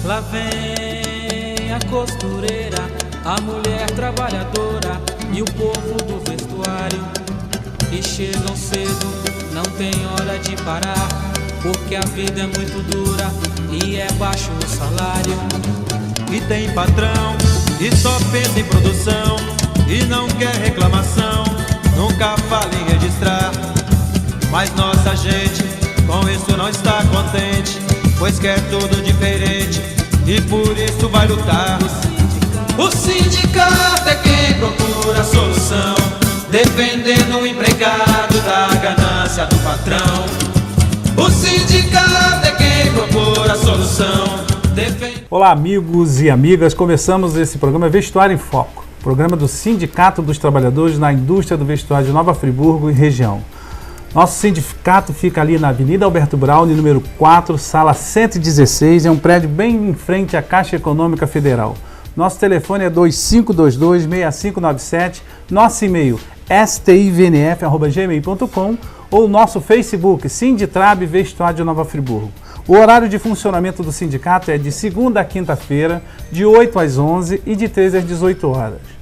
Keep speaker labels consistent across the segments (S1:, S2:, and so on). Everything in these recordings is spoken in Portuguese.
S1: Lá vem a costureira, a mulher trabalhadora e o povo do vestuário. E chegam cedo, não tem hora de parar, porque a vida é muito dura e é baixo o salário.
S2: E tem patrão que só pensa em produção e não quer reclamação, nunca fala em registrar. Mas nossa gente com isso não está contente, pois quer tudo diferente e por isso vai lutar. O sindicato é quem procura a solução, defendendo o empregado da ganância do patrão. O sindicato é quem procura a solução.
S3: Olá amigos e amigas, começamos esse programa Vestuário em Foco, programa do Sindicato dos Trabalhadores na Indústria do Vestuário de Nova Friburgo e região. Nosso sindicato fica ali na Avenida Alberto Braune, número 4, sala 116, é um prédio bem em frente à Caixa Econômica Federal. Nosso telefone é 2522-6597, nosso e-mail stivnf@gmail.com ou nosso Facebook Sinditrab Vestuário de Nova Friburgo. O horário de funcionamento do sindicato é de segunda a quinta-feira, de 8 às 11 e de 13 às 18 horas.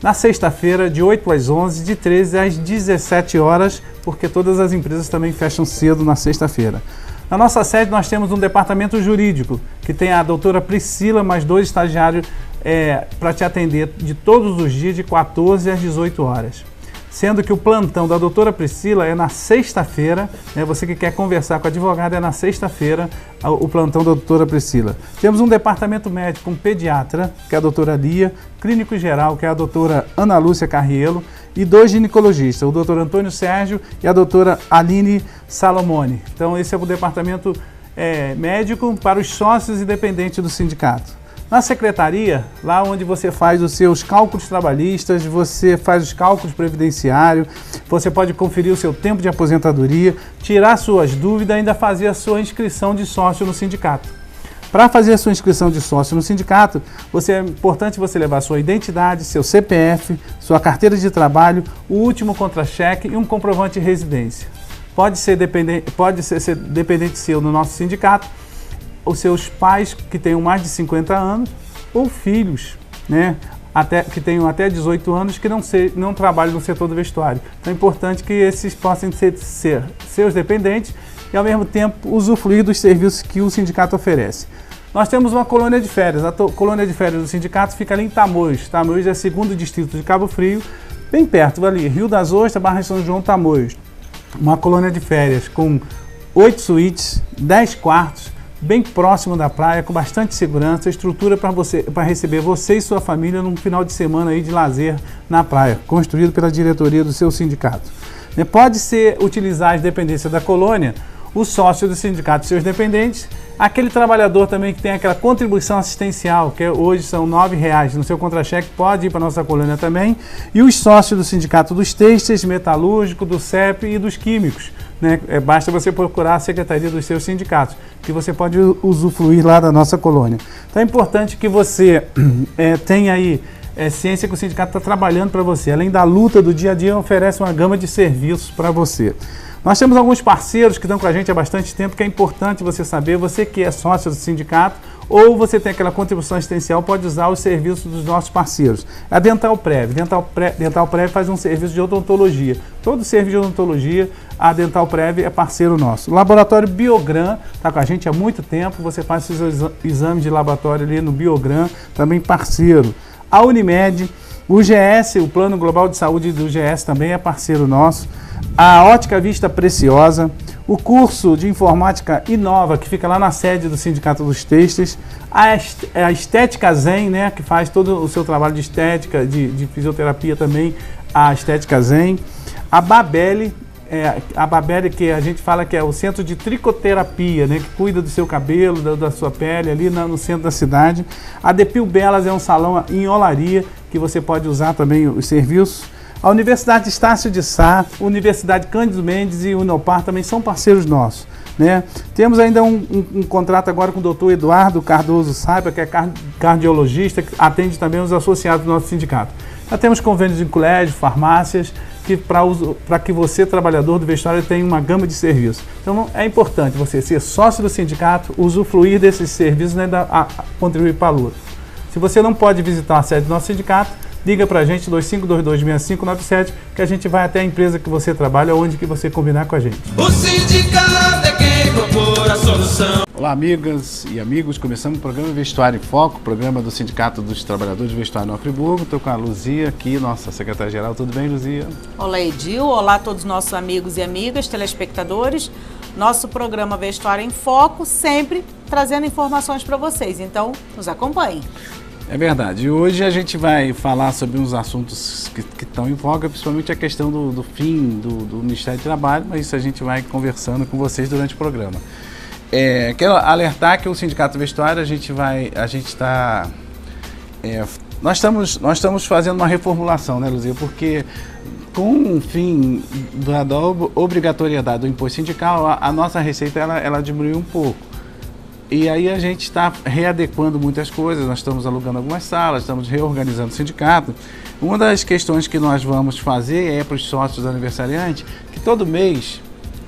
S3: Na sexta-feira, de 8 às 11, de 13 às 17 horas, porque todas as empresas também fecham cedo na sexta-feira. Na nossa sede nós temos um departamento jurídico, que tem a doutora Priscila, mais 2 estagiários para te atender de todos os dias, de 14 às 18 horas. Sendo que o plantão da doutora Priscila é na sexta-feira, né? Você que quer conversar com a advogada, é na sexta-feira o plantão da doutora Priscila. Temos um departamento médico, um pediatra, que é a doutora Lia, clínico geral, que é a doutora Ana Lúcia Carrielo, e 2 ginecologistas, o doutor Antônio Sérgio e a doutora Aline Salomone. Então esse é o departamento médico para os sócios e dependentes do sindicato. Na secretaria, lá onde você faz os seus cálculos trabalhistas, você faz os cálculos previdenciários, você pode conferir o seu tempo de aposentadoria, tirar suas dúvidas e ainda fazer a sua inscrição de sócio no sindicato. Para fazer a sua inscrição de sócio no sindicato, é importante você levar sua identidade, seu CPF, sua carteira de trabalho, o último contra-cheque e um comprovante de residência. Pode ser dependente seu no nosso sindicato, os seus pais que tenham mais de 50 anos ou filhos, né, que tenham até 18 anos que não trabalham no setor do vestuário. Então é importante que esses possam ser seus dependentes e ao mesmo tempo usufruir dos serviços que o sindicato oferece. Nós temos uma colônia de férias. A colônia de férias do sindicato fica ali em Tamoios. Tamoios é o 2º distrito de Cabo Frio, bem perto ali, Rio das Ostras, Barra São João, Tamoios. Uma colônia de férias com 8 suítes, 10 quartos, bem próximo da praia, com bastante segurança, estrutura para receber você e sua família num final de semana aí de lazer na praia, construído pela diretoria do seu sindicato. Pode-se utilizar as dependências da colônia, o sócio do sindicato e seus dependentes, aquele trabalhador também que tem aquela contribuição assistencial, que hoje são R$ 9,00 no seu contra-cheque, pode ir para a nossa colônia também, e os sócios do sindicato dos têxteis, metalúrgico, do CEP e dos químicos. Basta você procurar a secretaria dos seus sindicatos, que você pode usufruir lá da nossa colônia. Então é importante que você tenha aí ciência que o sindicato está trabalhando para você. Além da luta do dia a dia, oferece uma gama de serviços para você. Nós temos alguns parceiros que estão com a gente há bastante tempo, que é importante você saber, você que é sócio do sindicato, ou você tem aquela contribuição assistencial, pode usar os serviços dos nossos parceiros. A Dental Prev. Dental Prev faz um serviço de odontologia. Todo serviço de odontologia, a Dental Prev é parceiro nosso. O Laboratório Biogram está com a gente há muito tempo, você faz seus exames de laboratório ali no Biogram, também parceiro. A Unimed, o GS, o Plano Global de Saúde do GS também é parceiro nosso. A Ótica Vista Preciosa, o curso de Informática Inova, que fica lá na sede do Sindicato dos Têxteis, a Estética Zen, né, que faz todo o seu trabalho de estética, de fisioterapia também, a Estética Zen, a Babelli, que a gente fala que é o centro de tricoterapia, né, que cuida do seu cabelo, da sua pele, ali no centro da cidade. A Depil Belas é um salão em olaria, que você pode usar também os serviços. A Universidade Estácio de Sá, Universidade Cândido Mendes e Unopar também são parceiros nossos, né? Temos ainda um contrato agora com o doutor Eduardo Cardoso Saiba, que é cardiologista, que atende também os associados do nosso sindicato. Nós temos convênios em colégio, farmácias, que para que você, trabalhador do vestuário, tenha uma gama de serviços. Então é importante você ser sócio do sindicato, usufruir desses serviços e ainda contribuir para a luta. Se você não pode visitar a sede do nosso sindicato, liga para a gente, 25226597, que a gente vai até a empresa que você trabalha, onde que você combinar com a gente.
S2: O sindicato é quem propor a solução.
S3: Olá, amigas e amigos, começamos o programa Vestuário em Foco, programa do Sindicato dos Trabalhadores de Vestuário Nova Friburgo. Estou com a Luzia aqui, nossa secretária-geral. Tudo bem, Luzia?
S4: Olá, Edil. Olá a todos os nossos amigos e amigas, telespectadores. Nosso programa Vestuário em Foco, sempre trazendo informações para vocês. Então, nos acompanhem.
S3: É verdade. E hoje a gente vai falar sobre uns assuntos que estão em voga, principalmente a questão do fim do Ministério do Trabalho, mas isso a gente vai conversando com vocês durante o programa. Quero alertar que o Sindicato Vestuário, nós estamos fazendo uma reformulação, né, Luzia? Porque com o fim da obrigatoriedade do imposto sindical, a nossa receita ela diminuiu um pouco. E aí a gente está readequando muitas coisas, nós estamos alugando algumas salas, estamos reorganizando o sindicato. Uma das questões que nós vamos fazer é para os sócios aniversariantes, que todo mês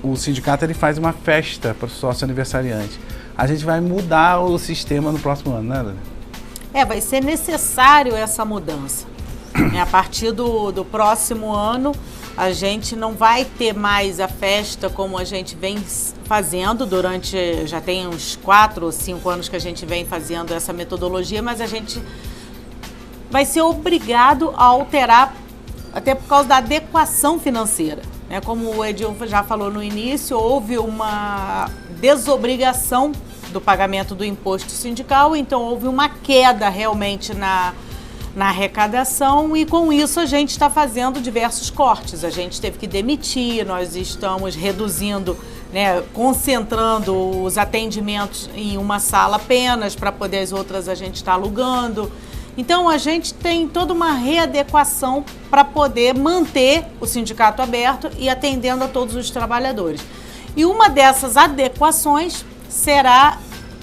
S3: o sindicato ele faz uma festa para o sócio aniversariante. A gente vai mudar o sistema no próximo ano, né, Dani?
S4: Vai ser necessário essa mudança. A partir do próximo ano, a gente não vai ter mais a festa como a gente vem fazendo já tem uns 4 ou 5 anos que a gente vem fazendo essa metodologia, mas a gente vai ser obrigado a alterar, até por causa da adequação financeira. Como o Edil já falou no início, houve uma desobrigação do pagamento do imposto sindical, então houve uma queda realmente na arrecadação e com isso a gente está fazendo diversos cortes. A gente teve que demitir, nós estamos reduzindo, concentrando os atendimentos em uma sala apenas, para poder as outras a gente está alugando. Então a gente tem toda uma readequação para poder manter o sindicato aberto e atendendo a todos os trabalhadores. E uma dessas adequações será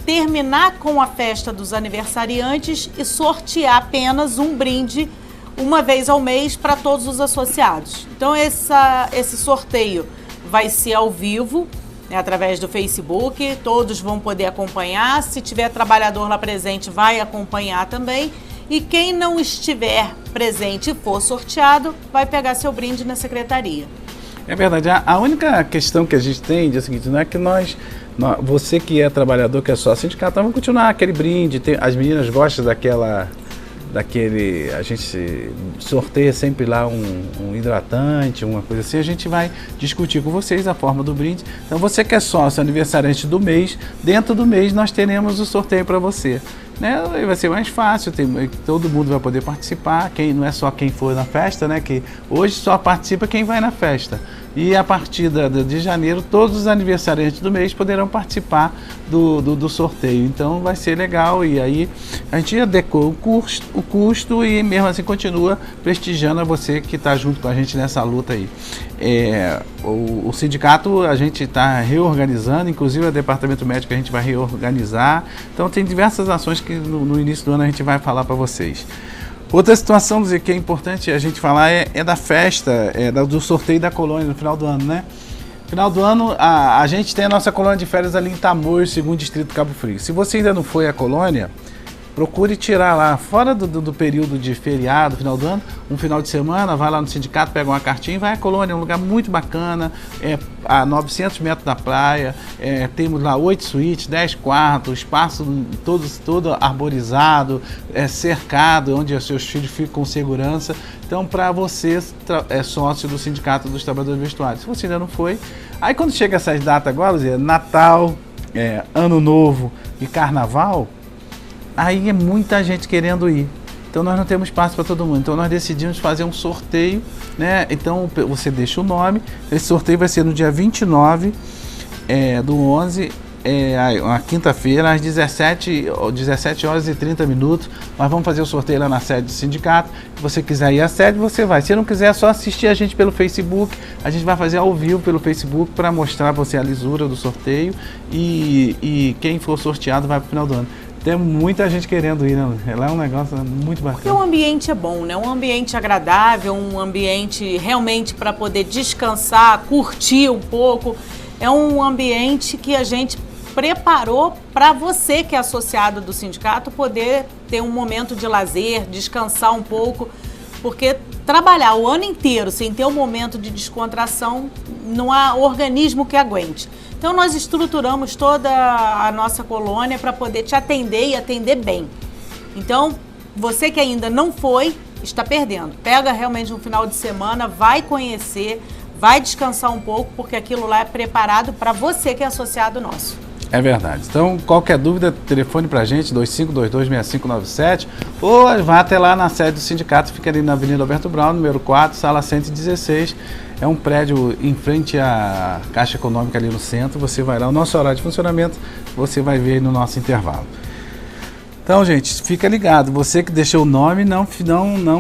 S4: terminar com a festa dos aniversariantes e sortear apenas um brinde uma vez ao mês para todos os associados. Então esse sorteio vai ser ao vivo, através do Facebook, todos vão poder acompanhar. Se tiver trabalhador lá presente, vai acompanhar também. E quem não estiver presente e for sorteado, vai pegar seu brinde na secretaria.
S3: É verdade. A única questão que a gente tem é o seguinte, não é que você que é trabalhador, que é só sindicato, vamos continuar aquele brinde. As meninas gostam a gente sorteia sempre lá um hidratante, uma coisa assim, a gente vai discutir com vocês a forma do brinde. Então você que é sócio aniversariante do mês, dentro do mês nós teremos o sorteio para você. Vai ser mais fácil, todo mundo vai poder participar, não é só quem for na festa, que hoje só participa quem vai na festa. E a partir de janeiro, todos os aniversariantes do mês poderão participar do sorteio. Então vai ser legal e aí a gente adequou o custo e mesmo assim continua prestigiando a você que está junto com a gente nessa luta aí. O sindicato a gente está reorganizando, inclusive o departamento médico a gente vai reorganizar. Então tem diversas ações que no início do ano a gente vai falar para vocês. Outra situação que é importante a gente falar é da festa, do sorteio da colônia no final do ano, né? No final do ano a gente tem a nossa colônia de férias ali em Tamoios, segundo distrito Cabo Frio. Se você ainda não foi à colônia, procure tirar lá, fora do período de feriado, final do ano, um final de semana, vai lá no sindicato, pega uma cartinha e vai à colônia, é um lugar muito bacana, a 900 metros da praia, temos lá 8 suítes, 10 quartos, espaço todo arborizado, cercado, onde os seus filhos ficam com segurança. Então, para você, sócio do Sindicato dos Trabalhadores do Vestuário, se você ainda não foi, aí quando chega essas datas agora, Natal, Ano Novo e Carnaval, aí é muita gente querendo ir. Então nós não temos espaço para todo mundo. Então nós decidimos fazer um sorteio, Então você deixa o nome. Esse sorteio vai ser no dia 29 do 11, uma quinta-feira, às 17 horas e 30 minutos. Nós vamos fazer o sorteio lá na sede do sindicato. Se você quiser ir à sede, você vai. Se não quiser, é só assistir a gente pelo Facebook. A gente vai fazer ao vivo pelo Facebook para mostrar para você a lisura do sorteio. E quem for sorteado vai para o final do ano. Tem muita gente querendo ir, né? Lá é um negócio muito bacana.
S4: Porque o ambiente é bom, né? Um ambiente agradável, um ambiente realmente para poder descansar, curtir um pouco. É um ambiente que a gente preparou para você que é associado do sindicato poder ter um momento de lazer, descansar um pouco, porque trabalhar o ano inteiro sem ter um momento de descontração, não há organismo que aguente. Então nós estruturamos toda a nossa colônia para poder te atender e atender bem. Então, você que ainda não foi, está perdendo. Pega realmente um final de semana, vai conhecer, vai descansar um pouco, porque aquilo lá é preparado para você que é associado nosso.
S3: É verdade. Então, qualquer dúvida, telefone pra gente, 2522-6597, ou vá até lá na sede do sindicato, fica ali na Avenida Alberto Brown, número 4, sala 116. É um prédio em frente à Caixa Econômica ali no centro. Você vai lá, o nosso horário de funcionamento, você vai ver aí no nosso intervalo. Então, gente, fica ligado. Você que deixou o nome, não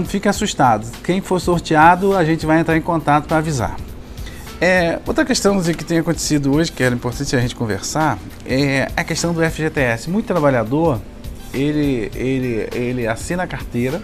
S3: fique assustado. Quem for sorteado, a gente vai entrar em contato para avisar. Outra questão que tem acontecido hoje, que era importante a gente conversar, é a questão do FGTS. Muito trabalhador, ele assina a carteira,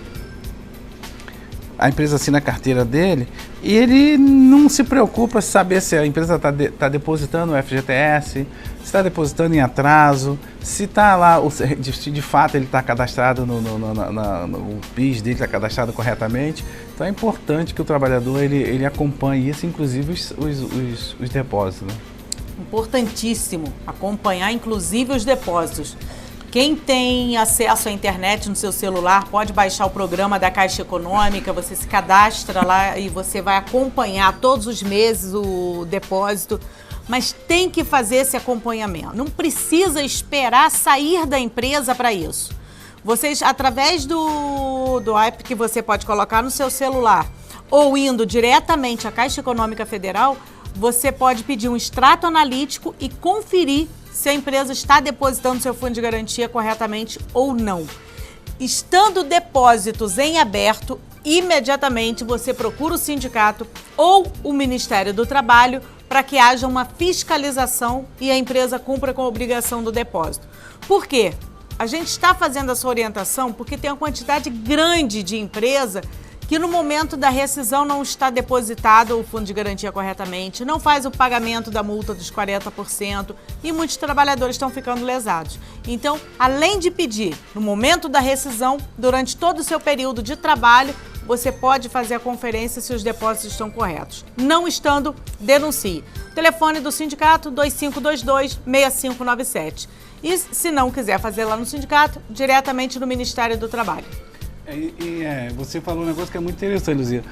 S3: a empresa assina a carteira dele e ele não se preocupa em saber se a empresa está depositando o FGTS, se está depositando em atraso, se está lá, de fato ele está cadastrado no PIS dele, está cadastrado corretamente. Então é importante que o trabalhador ele acompanhe isso, inclusive os depósitos, né?
S4: Importantíssimo acompanhar inclusive os depósitos. Quem tem acesso à internet no seu celular pode baixar o programa da Caixa Econômica, você se cadastra lá e você vai acompanhar todos os meses o depósito, mas tem que fazer esse acompanhamento. Não precisa esperar sair da empresa para isso. Vocês, através do app que você pode colocar no seu celular ou indo diretamente à Caixa Econômica Federal, você pode pedir um extrato analítico e conferir se a empresa está depositando seu fundo de garantia corretamente ou não. Estando depósitos em aberto, imediatamente você procura o sindicato ou o Ministério do Trabalho para que haja uma fiscalização e a empresa cumpra com a obrigação do depósito. Por quê? A gente está fazendo essa orientação porque tem uma quantidade grande de empresa que no momento da rescisão não está depositado o fundo de garantia corretamente, não faz o pagamento da multa dos 40% e muitos trabalhadores estão ficando lesados. Então, além de pedir no momento da rescisão, durante todo o seu período de trabalho, você pode fazer a conferência se os depósitos estão corretos. Não estando, denuncie. O telefone do sindicato 2522-6597. E se não quiser fazer lá no sindicato, diretamente no Ministério do Trabalho.
S3: Você falou um negócio que é muito interessante, Luzia.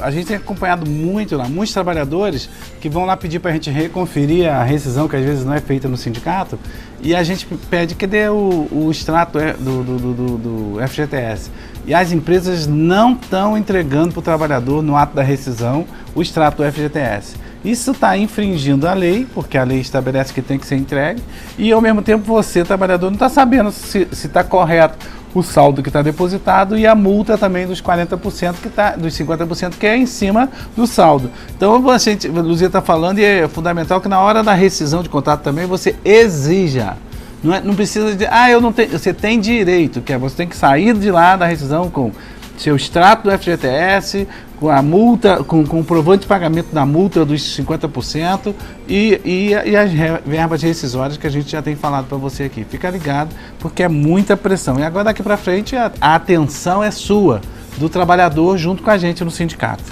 S3: A gente tem acompanhado muito lá, muitos trabalhadores que vão lá pedir para a gente reconferir a rescisão, que às vezes não é feita no sindicato, e a gente pede que dê o extrato do FGTS. E as empresas não estão entregando para o trabalhador, no ato da rescisão, o extrato do FGTS. Isso está infringindo a lei, porque a lei estabelece que tem que ser entregue, e ao mesmo tempo você, trabalhador, não está sabendo se está correto o saldo que está depositado e a multa também dos 40% dos 50% que é em cima do saldo. Então, a Luzia está falando e é fundamental que na hora da rescisão de contrato também você exija. Não precisa de, eu não tenho, você tem direito, que é você tem que sair de lá da rescisão com seu extrato do FGTS, com a multa, com o comprovante de pagamento da multa dos 50% e as verbas rescisórias que a gente já tem falado para você aqui. Fica ligado, porque é muita pressão. E agora daqui para frente a atenção é sua, do trabalhador, junto com a gente no sindicato.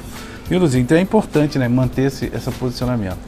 S3: Viu, Luzia? Então é importante, né, manter esse posicionamento.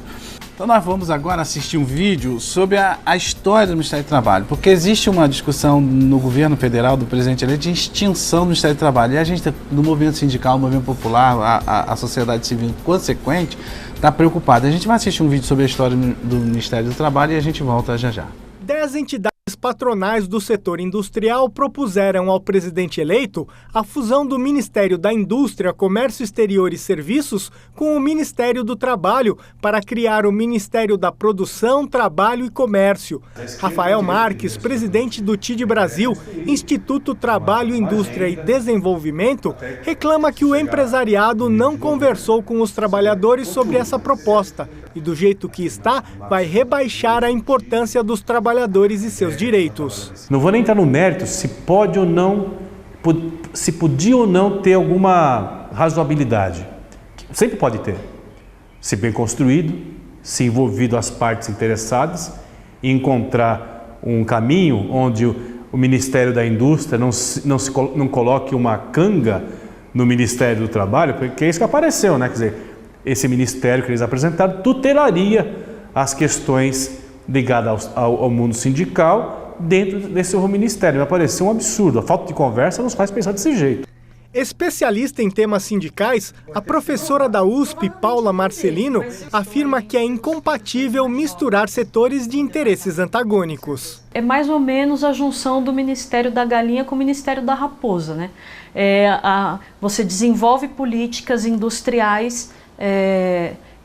S3: Então nós vamos agora assistir um vídeo sobre a história do Ministério do Trabalho, porque existe uma discussão no governo federal do presidente eleito de extinção do Ministério do Trabalho. E a gente, no movimento sindical, no movimento popular, a sociedade civil consequente, está preocupada. A gente vai assistir um vídeo sobre a história do Ministério do Trabalho e a gente volta já já.
S5: 10 entidades patronais do setor industrial propuseram ao presidente eleito a fusão do Ministério da Indústria, Comércio Exterior e Serviços com o Ministério do Trabalho para criar o Ministério da Produção, Trabalho e Comércio. Rafael Marques, presidente do TID Brasil, Instituto Trabalho, Indústria e Desenvolvimento, reclama que o empresariado não conversou com os trabalhadores sobre essa proposta e do jeito que está, vai rebaixar a importância dos trabalhadores e seus direitos.
S6: Não vou nem entrar no mérito se pode ou não, se podia ou não ter alguma razoabilidade. Sempre pode ter. Se bem construído, se envolvido as partes interessadas, e encontrar um caminho onde o Ministério da Indústria não coloque uma canga no Ministério do Trabalho, porque é isso que apareceu, né? Quer dizer, esse ministério que eles apresentaram tutelaria as questões ligadas ao mundo sindical dentro desse ministério. Vai parecer um absurdo. A falta de conversa nos faz pensar desse jeito.
S5: Especialista em temas sindicais, a professora da USP, Paula Marcelino, afirma que é incompatível misturar setores de interesses antagônicos.
S7: É mais ou menos a junção do Ministério da Galinha com o Ministério da Raposa, né? Você desenvolve políticas industriais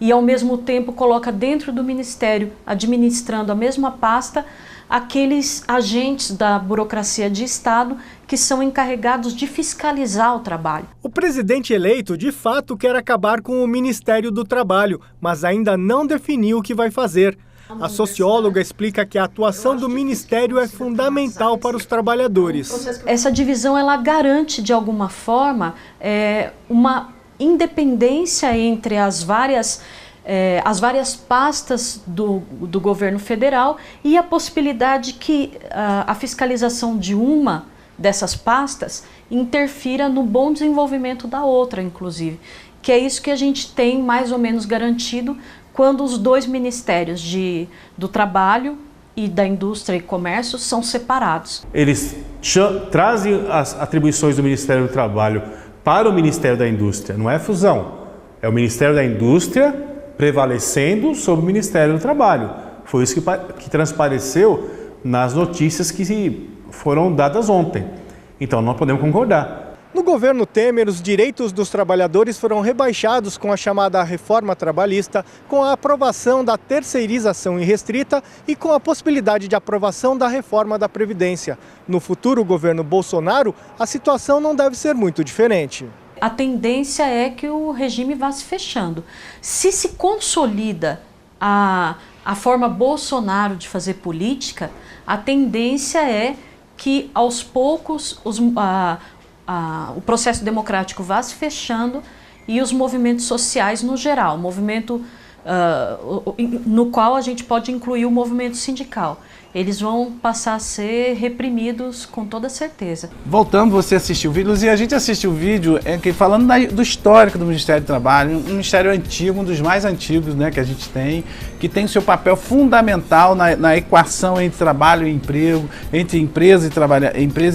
S7: e ao mesmo tempo coloca dentro do Ministério, administrando a mesma pasta, aqueles agentes da burocracia de Estado que são encarregados de fiscalizar o trabalho.
S5: O presidente eleito, de fato, quer acabar com o Ministério do Trabalho, mas ainda não definiu o que vai fazer. A socióloga explica que a atuação do Ministério é fundamental para os trabalhadores.
S7: Essa divisão ela garante, de alguma forma, uma independência entre as várias pastas do governo federal e a possibilidade que a fiscalização de uma dessas pastas interfira no bom desenvolvimento da outra, inclusive. Que é isso que a gente tem mais ou menos garantido quando os dois ministérios do Trabalho e da Indústria e Comércio são separados.
S6: Eles trazem as atribuições do Ministério do Trabalho para o Ministério da Indústria. Não é fusão, é o Ministério da Indústria prevalecendo sobre o Ministério do Trabalho. Foi isso que transpareceu nas notícias que foram dadas ontem. Então, não podemos concordar.
S5: No governo Temer, os direitos dos trabalhadores foram rebaixados com a chamada reforma trabalhista, com a aprovação da terceirização irrestrita e com a possibilidade de aprovação da reforma da Previdência. No futuro governo Bolsonaro, a situação não deve ser muito diferente.
S7: A tendência é que o regime vá se fechando. Se consolida a forma Bolsonaro de fazer política, a tendência é que aos poucos o processo democrático vá se fechando e os movimentos sociais no geral, movimento no qual a gente pode incluir o movimento sindical, eles vão passar a ser reprimidos com toda certeza.
S3: Voltando, você assistiu o vídeo, Luzia, a gente assistiu o vídeo falando do histórico do Ministério do Trabalho, um ministério antigo, um dos mais antigos, né, que a gente tem, que tem o seu papel fundamental na equação entre trabalho e emprego, entre empresa e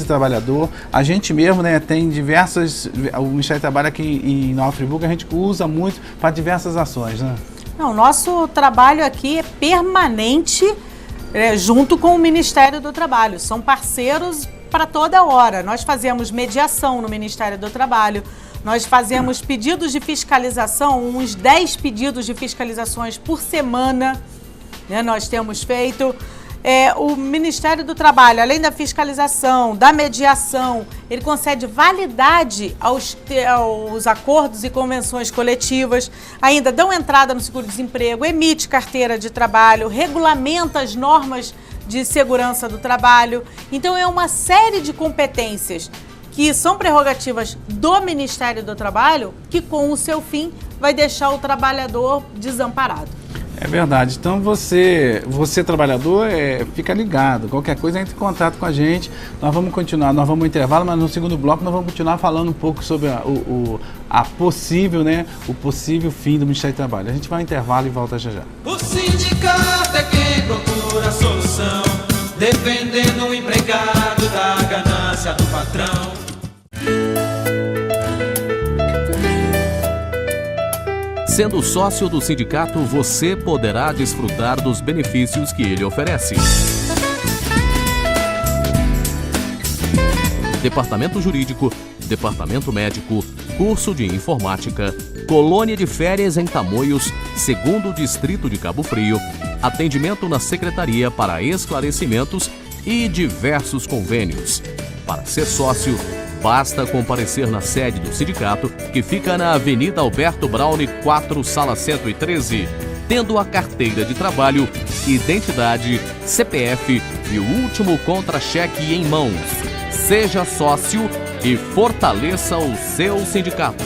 S3: trabalhador. A gente mesmo, né, tem diversas, o Ministério do Trabalho aqui em Nova Friburgo a gente usa muito para diversas ações, né?
S4: Não, nosso trabalho aqui é permanente, junto com o Ministério do Trabalho. São parceiros para toda hora. Nós fazemos mediação no Ministério do Trabalho, nós fazemos pedidos de fiscalização, uns 10 pedidos de fiscalizações por semana, né, nós temos feito. O Ministério do Trabalho, além da fiscalização, da mediação, ele concede validade aos acordos e convenções coletivas, ainda dão entrada no seguro-desemprego, emite carteira de trabalho, regulamenta as normas de segurança do trabalho. Então é uma série de competências que são prerrogativas do Ministério do Trabalho que, com o seu fim, vai deixar o trabalhador desamparado.
S3: É verdade. Então você trabalhador, fica ligado. Qualquer coisa, entre em contato com a gente. Nós vamos continuar, nós vamos ao intervalo, mas no segundo bloco nós vamos continuar falando um pouco sobre o possível fim do Ministério do Trabalho. A gente vai ao intervalo e volta já já.
S2: O sindicato é quem procura a solução, defendendo o empregado da ganância do patrão.
S8: Sendo sócio do sindicato, você poderá desfrutar dos benefícios que ele oferece. Departamento Jurídico, Departamento Médico, curso de Informática, colônia de férias em Tamoios, 2º Distrito de Cabo Frio, atendimento na Secretaria para esclarecimentos e diversos convênios. Para ser sócio, basta comparecer na sede do sindicato, que fica na Avenida Alberto Braune 4, Sala 113. tendo a carteira de trabalho, identidade, CPF e o último contra-cheque em mãos. Seja sócio e fortaleça o seu sindicato.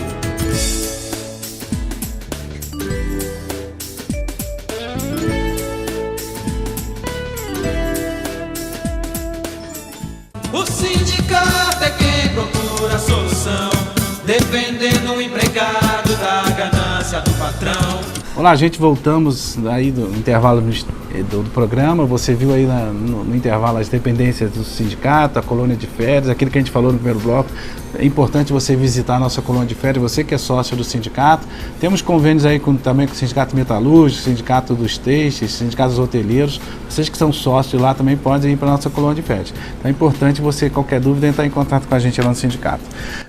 S2: O sindicato é quem procura a solução, defendendo o empregado da ganância do patrão.
S3: Olá, gente, voltamos aí do intervalo do programa. Você viu aí no intervalo as dependências do sindicato, a colônia de férias, aquilo que a gente falou no primeiro bloco. É importante você visitar a nossa colônia de férias, você que é sócio do sindicato. Temos convênios aí também com o Sindicato Metalúrgico, Sindicato dos Têxteis, Sindicatos Hoteleiros. Vocês que são sócios lá também podem ir para a nossa colônia de férias. Então é importante você, qualquer dúvida, entrar em contato com a gente lá no sindicato.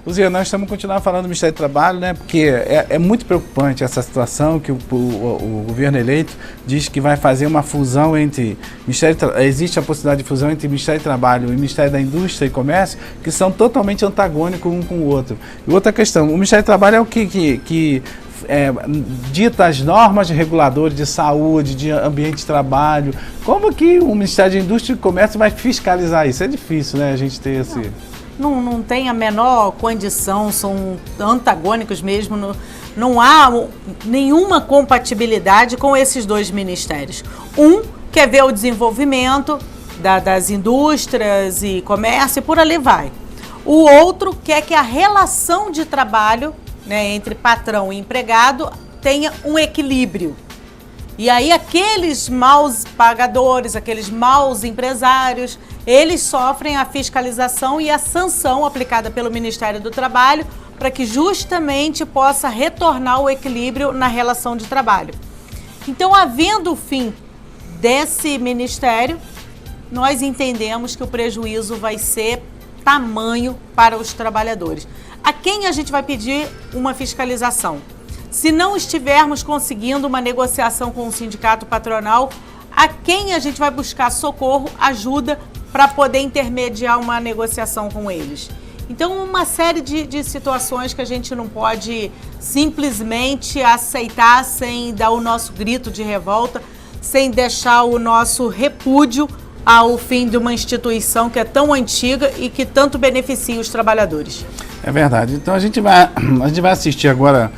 S3: Luzia, nós estamos continuando falando do Ministério do Trabalho, né? Porque é muito preocupante essa situação que o governo eleito diz que vai fazer uma fusão entre existe a possibilidade de fusão entre o Ministério do Trabalho e o Ministério da Indústria e Comércio, que são totalmente antagônicos um com o outro. E outra questão, o Ministério do Trabalho é o que dita as normas reguladoras de saúde, de ambiente de trabalho. Como que o Ministério da Indústria e Comércio vai fiscalizar isso? É difícil, né, a gente ter esse...
S4: Não tem a menor condição, são antagônicos mesmo, não há nenhuma compatibilidade com esses dois ministérios. Um quer ver o desenvolvimento das indústrias e comércio e por ali vai. O outro quer que a relação de trabalho, né, entre patrão e empregado tenha um equilíbrio. E aí aqueles maus pagadores, aqueles maus empresários, eles sofrem a fiscalização e a sanção aplicada pelo Ministério do Trabalho para que justamente possa retornar o equilíbrio na relação de trabalho. Então, havendo o fim desse ministério, nós entendemos que o prejuízo vai ser tamanho para os trabalhadores. A quem a gente vai pedir uma fiscalização? Se não estivermos conseguindo uma negociação com o sindicato patronal, a quem a gente vai buscar socorro, ajuda para poder intermediar uma negociação com eles? Então, uma série de situações que a gente não pode simplesmente aceitar sem dar o nosso grito de revolta, sem deixar o nosso repúdio ao fim de uma instituição que é tão antiga e que tanto beneficia os trabalhadores.
S3: É verdade. Então a gente vai assistir agora,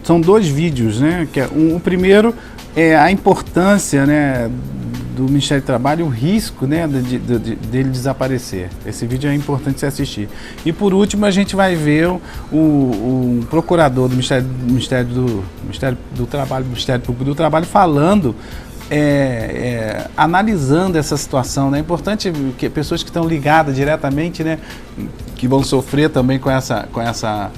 S3: são dois vídeos, né? O primeiro é a importância, né, do Ministério do Trabalho, o risco, né, dele desaparecer. Esse vídeo é importante você assistir. E por último a gente vai ver o procurador do Ministério do Trabalho, do Ministério Público do Trabalho, falando, analisando essa situação, né? É importante que pessoas que estão ligadas diretamente, né, que vão sofrer também com essa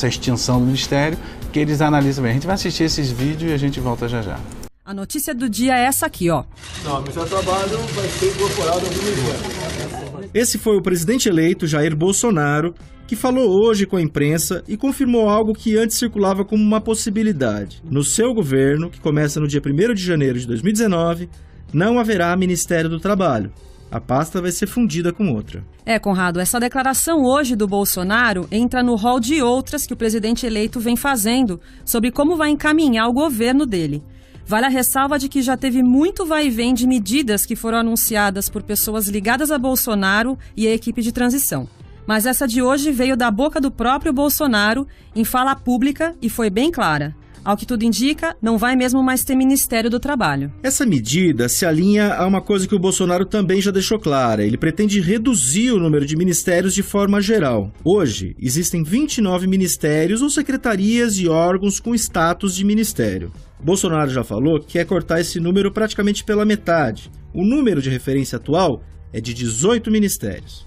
S3: extinção do Ministério, que eles analisem bem. A gente vai assistir esses vídeos e a gente volta já já.
S9: A notícia do dia é essa aqui, ó.
S10: Não, o Ministério do Trabalho vai ser incorporado ao Ministério.
S11: Esse foi o presidente eleito Jair Bolsonaro, que falou hoje com a imprensa e confirmou algo que antes circulava como uma possibilidade. No seu governo, que começa no dia 1º de janeiro de 2019, não haverá Ministério do Trabalho. A pasta vai ser fundida com outra.
S9: Conrado, essa declaração hoje do Bolsonaro entra no rol de outras que o presidente eleito vem fazendo sobre como vai encaminhar o governo dele. Vale a ressalva de que já teve muito vai e vem de medidas que foram anunciadas por pessoas ligadas a Bolsonaro e a equipe de transição. Mas essa de hoje veio da boca do próprio Bolsonaro, em fala pública, e foi bem clara. Ao que tudo indica, não vai mesmo mais ter Ministério do Trabalho.
S11: Essa medida se alinha a uma coisa que o Bolsonaro também já deixou clara. Ele pretende reduzir o número de ministérios de forma geral. Hoje, existem 29 ministérios ou secretarias e órgãos com status de ministério. Bolsonaro já falou que quer cortar esse número praticamente pela metade. O número de referência atual é de 18 ministérios.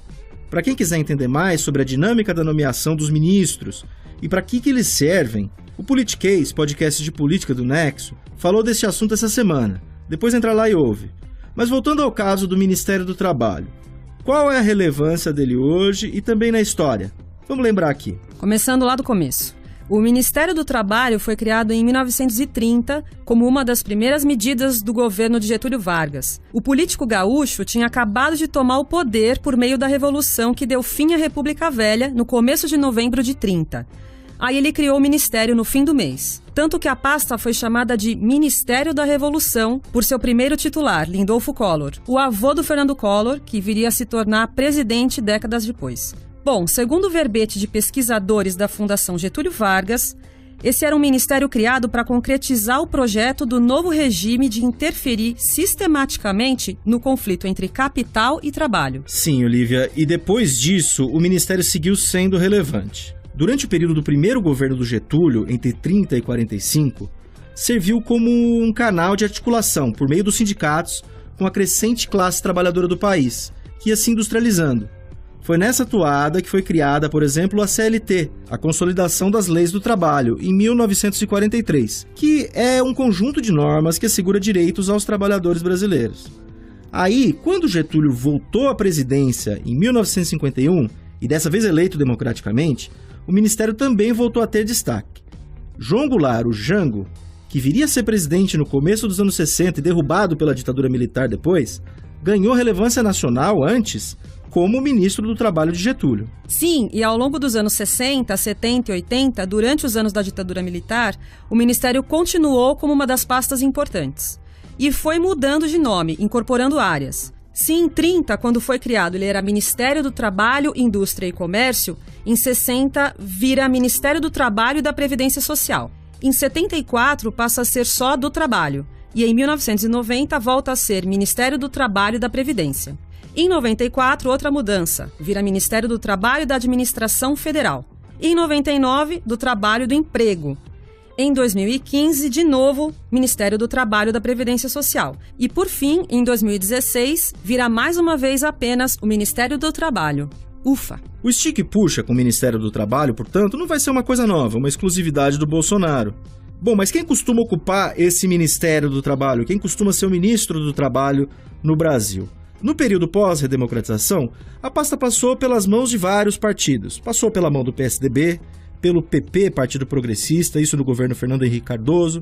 S11: Para quem quiser entender mais sobre a dinâmica da nomeação dos ministros e para que eles servem, o Politiquês, podcast de política do Nexo, falou desse assunto essa semana. Depois entra lá e ouve. Mas voltando ao caso do Ministério do Trabalho, qual é a relevância dele hoje e também na história? Vamos lembrar aqui.
S9: Começando lá do começo. O Ministério do Trabalho foi criado em 1930 como uma das primeiras medidas do governo de Getúlio Vargas. O político gaúcho tinha acabado de tomar o poder por meio da Revolução que deu fim à República Velha no começo de novembro de 30. Aí ele criou o ministério no fim do mês. Tanto que a pasta foi chamada de Ministério da Revolução por seu primeiro titular, Lindolfo Collor, o avô do Fernando Collor, que viria a se tornar presidente décadas depois. Bom, segundo o verbete de pesquisadores da Fundação Getúlio Vargas, esse era um ministério criado para concretizar o projeto do novo regime de interferir sistematicamente no conflito entre capital e trabalho.
S11: Sim, Olívia, e depois disso, o ministério seguiu sendo relevante. Durante o período do primeiro governo do Getúlio, entre 30 e 45, serviu como um canal de articulação por meio dos sindicatos com a crescente classe trabalhadora do país, que ia se industrializando. Foi nessa toada que foi criada, por exemplo, a CLT, a Consolidação das Leis do Trabalho, em 1943, que é um conjunto de normas que assegura direitos aos trabalhadores brasileiros. Aí, quando Getúlio voltou à presidência em 1951, e dessa vez eleito democraticamente, o ministério também voltou a ter destaque. João Goulart, o Jango, que viria a ser presidente no começo dos anos 60 e derrubado pela ditadura militar depois, ganhou relevância nacional antes como ministro do Trabalho de Getúlio.
S9: Sim, e ao longo dos anos 60, 70 e 80, durante os anos da ditadura militar, o ministério continuou como uma das pastas importantes. E foi mudando de nome, incorporando áreas. Se em 30, quando foi criado, ele era Ministério do Trabalho, Indústria e Comércio, em 60 vira Ministério do Trabalho e da Previdência Social. Em 74 passa a ser só do Trabalho. E em 1990 volta a ser Ministério do Trabalho e da Previdência. Em 94, outra mudança, vira Ministério do Trabalho e da Administração Federal. Em 99, do Trabalho e do Emprego. Em 2015, de novo, Ministério do Trabalho e da Previdência Social. E, por fim, em 2016, vira mais uma vez apenas o Ministério do Trabalho. Ufa!
S11: O estica e puxa com o Ministério do Trabalho, portanto, não vai ser uma coisa nova, uma exclusividade do Bolsonaro. Bom, mas quem costuma ocupar esse Ministério do Trabalho? Quem costuma ser o ministro do Trabalho no Brasil? No período pós-redemocratização, a pasta passou pelas mãos de vários partidos. Passou pela mão do PSDB, pelo PP, Partido Progressista, isso no governo Fernando Henrique Cardoso.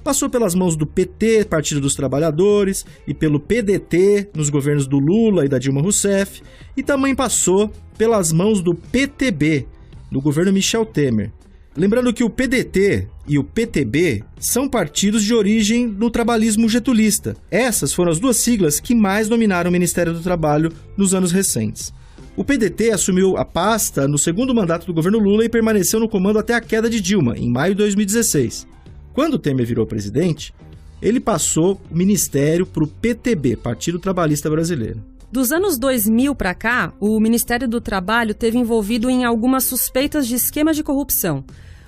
S11: Passou pelas mãos do PT, Partido dos Trabalhadores, e pelo PDT, nos governos do Lula e da Dilma Rousseff. E também passou pelas mãos do PTB, no governo Michel Temer. Lembrando que o PDT e o PTB são partidos de origem do trabalhismo getulista. Essas foram as duas siglas que mais dominaram o Ministério do Trabalho nos anos recentes. O PDT assumiu a pasta no segundo mandato do governo Lula e permaneceu no comando até a queda de Dilma, em maio de 2016. Quando Temer virou presidente, ele passou o ministério para o PTB, Partido Trabalhista Brasileiro.
S9: Dos anos 2000 para cá, o Ministério do Trabalho teve envolvido em algumas suspeitas de esquema de corrupção.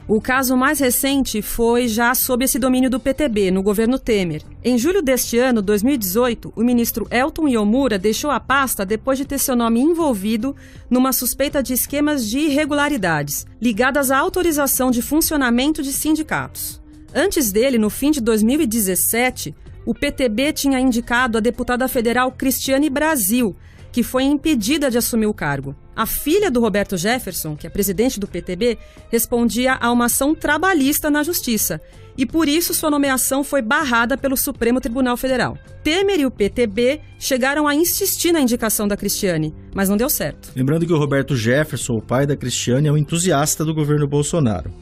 S9: O caso mais recente foi já sob esse domínio do PTB, no governo Temer. Em julho deste ano, 2018, o ministro Elton Yomura deixou a pasta depois de ter seu nome envolvido numa suspeita de esquemas de irregularidades, ligadas à autorização de funcionamento de sindicatos. Antes dele, no fim de 2017, o PTB tinha indicado a deputada federal Cristiane Brasil, que foi impedida de assumir o cargo. A filha do Roberto Jefferson, que é presidente do PTB, respondia a uma ação trabalhista na Justiça, e por isso sua nomeação foi barrada pelo Supremo Tribunal Federal. Temer e o PTB chegaram a insistir na indicação da Cristiane, mas não deu certo.
S11: Lembrando que o Roberto Jefferson, o pai da Cristiane, é um entusiasta do governo Bolsonaro.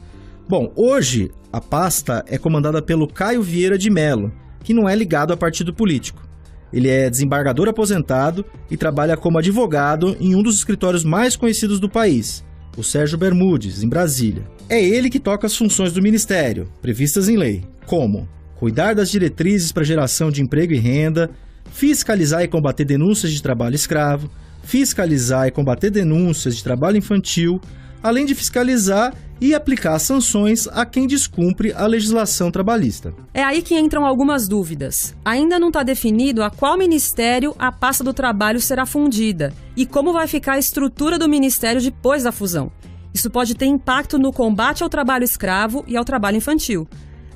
S11: Bom, hoje a pasta é comandada pelo Caio Vieira de Mello, que não é ligado a partido político. Ele é desembargador aposentado e trabalha como advogado em um dos escritórios mais conhecidos do país, o Sérgio Bermudes, em Brasília. É ele que toca as funções do ministério, previstas em lei, como cuidar das diretrizes para geração de emprego e renda, fiscalizar e combater denúncias de trabalho escravo, fiscalizar e combater denúncias de trabalho infantil, além de fiscalizar e aplicar sanções a quem descumpre a legislação trabalhista.
S9: É aí que entram algumas dúvidas. Ainda não está definido a qual ministério a pasta do trabalho será fundida e como vai ficar a estrutura do ministério depois da fusão. Isso pode ter impacto no combate ao trabalho escravo e ao trabalho infantil.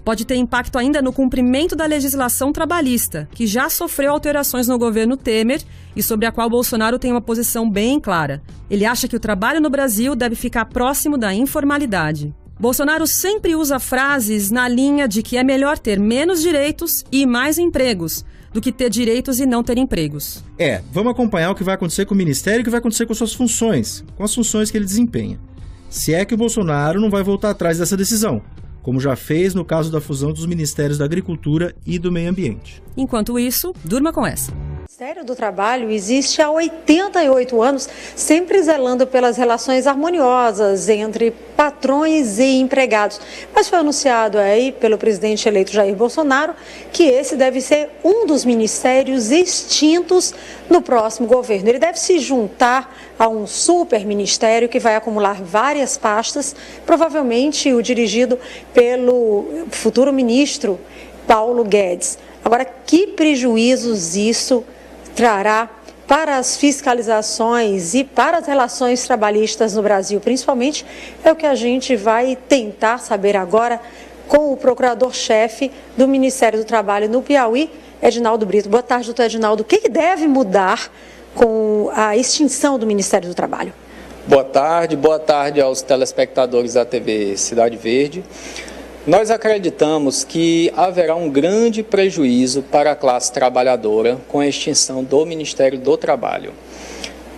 S9: Pode ter impacto ainda no cumprimento da legislação trabalhista, que já sofreu alterações no governo Temer e sobre a qual Bolsonaro tem uma posição bem clara. Ele acha que o trabalho no Brasil deve ficar próximo da informalidade. Bolsonaro sempre usa frases na linha de que é melhor ter menos direitos e mais empregos do que ter direitos e não ter empregos.
S11: Vamos acompanhar o que vai acontecer com o Ministério e o que vai acontecer com suas funções, com as funções que ele desempenha. se é que o Bolsonaro não vai voltar atrás dessa decisão, como já fez no caso da fusão dos Ministérios da Agricultura e do Meio Ambiente.
S9: Enquanto isso, durma com essa.
S12: O Ministério do Trabalho existe há 88 anos, sempre zelando pelas relações harmoniosas entre patrões e empregados. Mas foi anunciado aí pelo presidente eleito Jair Bolsonaro que esse deve ser um dos ministérios extintos no próximo governo. Ele deve se juntar a um super ministério que vai acumular várias pastas, provavelmente o dirigido pelo futuro ministro Paulo Guedes. Agora, que prejuízos isso trará para as fiscalizações e para as relações trabalhistas no Brasil, principalmente, é o que a gente vai tentar saber agora com o procurador-chefe do Ministério do Trabalho no Piauí, Edinaldo Brito. Boa tarde, doutor Edinaldo. O que deve mudar com a extinção do Ministério do Trabalho?
S13: Boa tarde aos telespectadores da TV Cidade Verde. Nós acreditamos que haverá um grande prejuízo para a classe trabalhadora com a extinção do Ministério do Trabalho.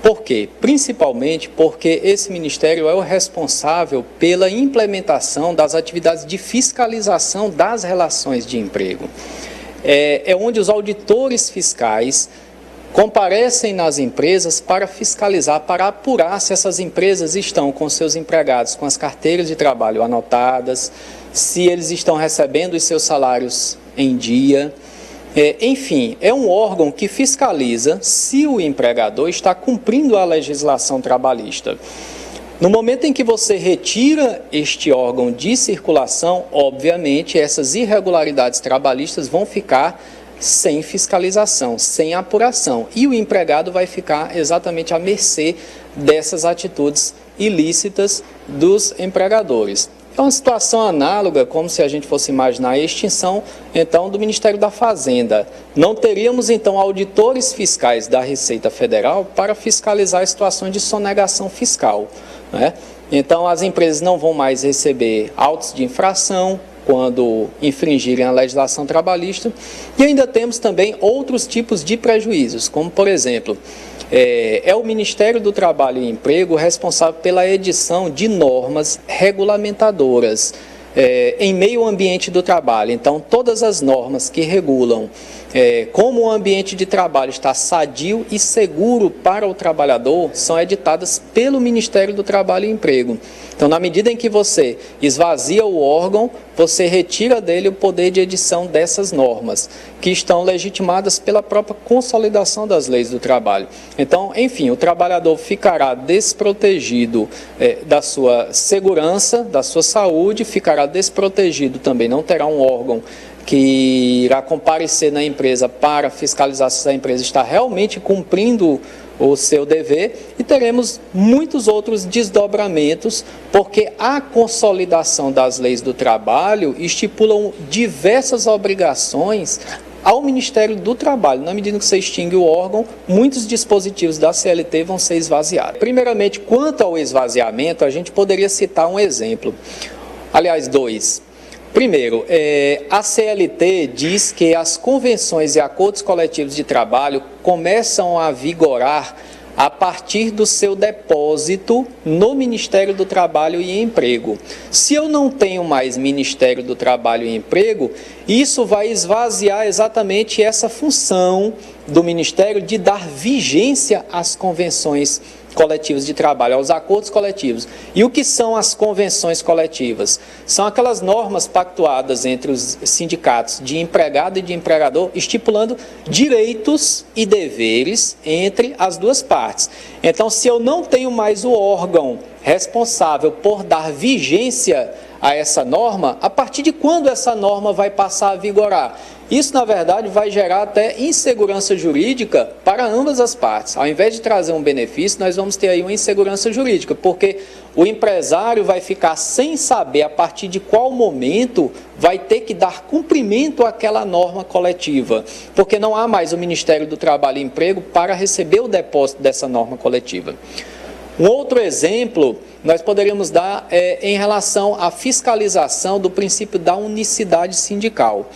S13: Por quê? Principalmente porque esse ministério é o responsável pela implementação das atividades de fiscalização das relações de emprego. É onde os auditores fiscais comparecem nas empresas para fiscalizar, para apurar se essas empresas estão com seus empregados com as carteiras de trabalho anotadas, se eles estão recebendo os seus salários em dia. Enfim, é um órgão que fiscaliza se o empregador está cumprindo a legislação trabalhista. No momento em que você retira este órgão de circulação, obviamente essas irregularidades trabalhistas vão ficar sem fiscalização, sem apuração, e o empregado vai ficar exatamente à mercê dessas atitudes ilícitas dos empregadores. É uma situação análoga, como se a gente fosse imaginar a extinção, então, do Ministério da Fazenda. Não teríamos, então, auditores fiscais da Receita Federal para fiscalizar as situações de sonegação fiscal, né? Então, as empresas não vão mais receber autos de infração quando infringirem a legislação trabalhista, e ainda temos também outros tipos de prejuízos, como, por exemplo, é o Ministério do Trabalho e Emprego responsável pela edição de normas regulamentadoras em meio ambiente do trabalho. Então, todas as normas que regulam como o ambiente de trabalho está sadio e seguro para o trabalhador são editadas pelo Ministério do Trabalho e Emprego. Então, na medida em que você esvazia o órgão, você retira dele o poder de edição dessas normas, que estão legitimadas pela própria consolidação das leis do trabalho. Então, enfim, o trabalhador ficará desprotegido da sua segurança, da sua saúde, ficará desprotegido também, não terá um órgão que irá comparecer na empresa para fiscalizar se a empresa está realmente cumprindo o seu dever, e teremos muitos outros desdobramentos, porque a consolidação das leis do trabalho estipulam diversas obrigações ao Ministério do Trabalho. Na medida que você extingue o órgão, muitos dispositivos da CLT vão ser esvaziados. Primeiramente, quanto ao esvaziamento, a gente poderia citar um exemplo, aliás, dois. Primeiro, a CLT diz que as convenções e acordos coletivos de trabalho começam a vigorar a partir do seu depósito no Ministério do Trabalho e Emprego. Se eu não tenho mais Ministério do Trabalho e Emprego, isso vai esvaziar exatamente essa função do Ministério de dar vigência às convenções coletivos de trabalho, aos acordos coletivos. E o que são as convenções coletivas? São aquelas normas pactuadas entre os sindicatos de empregado e de empregador, estipulando direitos e deveres entre as duas partes. Então, se eu não tenho mais o órgão responsável por dar vigência a essa norma, a partir de quando essa norma vai passar a vigorar? Isso, na verdade, vai gerar até insegurança jurídica para ambas as partes. Ao invés de trazer um benefício, nós vamos ter aí uma insegurança jurídica, porque o empresário vai ficar sem saber a partir de qual momento vai ter que dar cumprimento àquela norma coletiva, porque não há mais o Ministério do Trabalho e Emprego para receber o depósito dessa norma coletiva. Um outro exemplo nós poderíamos dar em relação à fiscalização do princípio da unicidade sindical,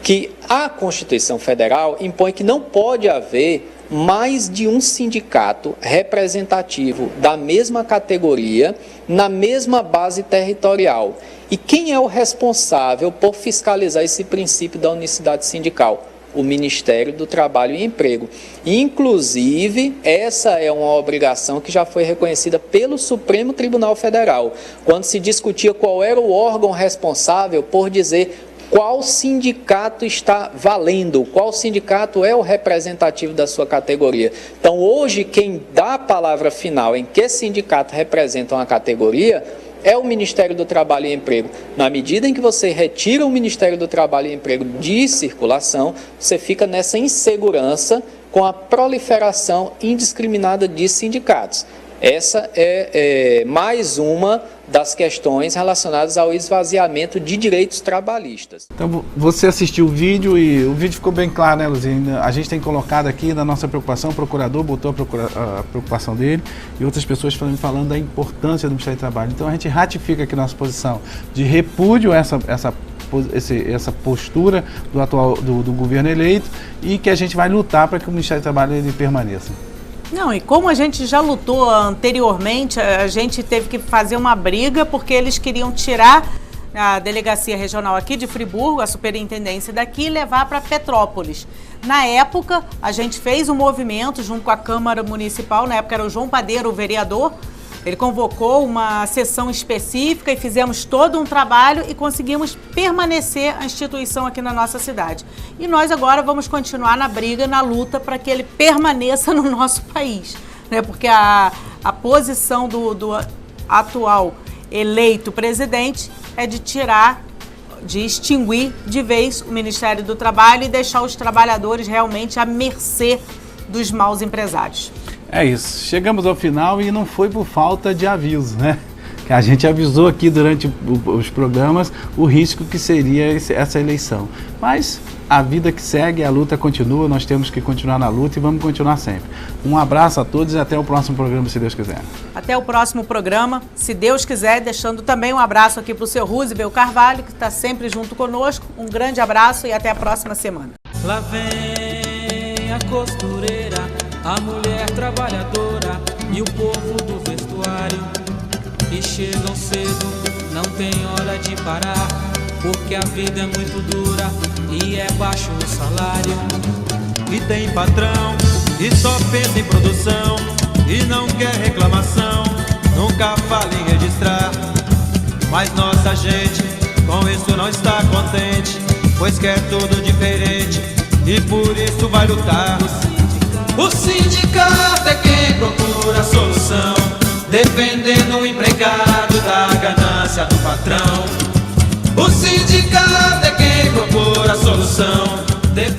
S13: que a Constituição Federal impõe que não pode haver mais de um sindicato representativo da mesma categoria, na mesma base territorial. E quem é o responsável por fiscalizar esse princípio da unicidade sindical? O Ministério do Trabalho e Emprego. Inclusive, essa é uma obrigação que já foi reconhecida pelo Supremo Tribunal Federal, quando se discutia qual era o órgão responsável por dizer qual sindicato está valendo, qual sindicato é o representativo da sua categoria. Então, hoje, quem dá a palavra final em que sindicato representa uma categoria é o Ministério do Trabalho e Emprego. Na medida em que você retira o Ministério do Trabalho e Emprego de circulação, você fica nessa insegurança com a proliferação indiscriminada de sindicatos. Essa é mais uma das questões relacionadas ao esvaziamento de direitos trabalhistas.
S3: Então, você assistiu o vídeo e o vídeo ficou bem claro, né, Luzia? A gente tem colocado aqui na nossa preocupação, o procurador botou a preocupação dele e outras pessoas falando da importância do Ministério do Trabalho. Então, a gente ratifica aqui nossa posição de repúdio a essa postura do atual do governo eleito e que a gente vai lutar para que o Ministério do Trabalho ele permaneça.
S4: Não, e como a gente já lutou anteriormente, a gente teve que fazer uma briga porque eles queriam tirar a delegacia regional aqui de Friburgo, a superintendência daqui, e levar para Petrópolis. Na época, a gente fez um movimento junto com a Câmara Municipal, na época era o João Padeiro, o vereador, ele convocou uma sessão específica e fizemos todo um trabalho e conseguimos permanecer a instituição aqui na nossa cidade. E nós agora vamos continuar na briga, na luta para que ele permaneça no nosso país, né? Porque a posição do atual eleito presidente é de extinguir de vez o Ministério do Trabalho e deixar os trabalhadores realmente à mercê dos maus empresários.
S3: É isso, chegamos ao final e não foi por falta de aviso, né? Que a gente avisou aqui durante os programas o risco que seria essa eleição. Mas a vida que segue, a luta continua, nós temos que continuar na luta e vamos continuar sempre. Um abraço a todos e até o próximo programa, se Deus quiser.
S4: Até o próximo programa, se Deus quiser, deixando também um abraço aqui para o seu Roosevelt Carvalho, que está sempre junto conosco. Um grande abraço e até a próxima semana.
S1: Lá vem a costureira, a mulher trabalhadora e o povo do vestuário. E chegam cedo, não tem hora de parar, porque a vida é muito dura e é baixo o salário.
S2: E tem patrão e só pensa em produção e não quer reclamação, nunca fala em registrar. Mas nossa gente com isso não está contente, pois quer tudo diferente e por isso vai lutar. O sindicato é quem procura a solução, defendendo o empregado da ganância do patrão. O sindicato é quem procura a solução, defendendo